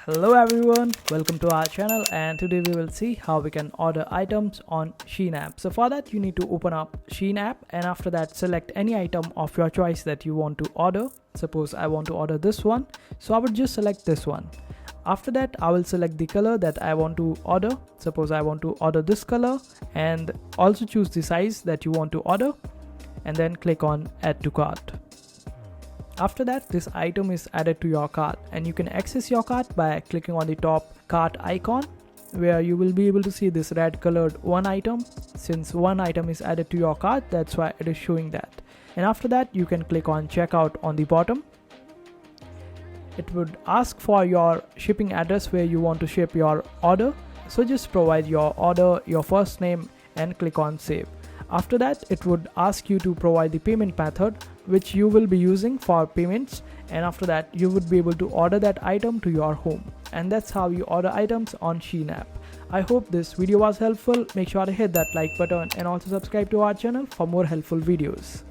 Hello everyone, welcome to our channel, and today we will see how we can order items on Shein app. So for that you need to open up Shein app, and after that select any item of your choice that you want to order. Suppose I want to order this one, so I would just select this one. After that I will select the color that I want to order. Suppose I want to order this color, and also choose the size that you want to order, and then click on add to cart. After that, this item is added to your cart, and you can access your cart by clicking on the top cart icon, where you will be able to see this red colored one item. Since one item is added to your cart, that's why it is showing that. And after that you can click on checkout on the bottom. It would ask for your shipping address where you want to ship your order, so just provide your order, your first name, and click on save. After that it would ask you to provide the payment method which you will be using for payments, and after that you would be able to order that item to your home. And that's how you order items on Shein app. I hope this video was helpful. Make sure to hit that like button and also subscribe to our channel for more helpful videos.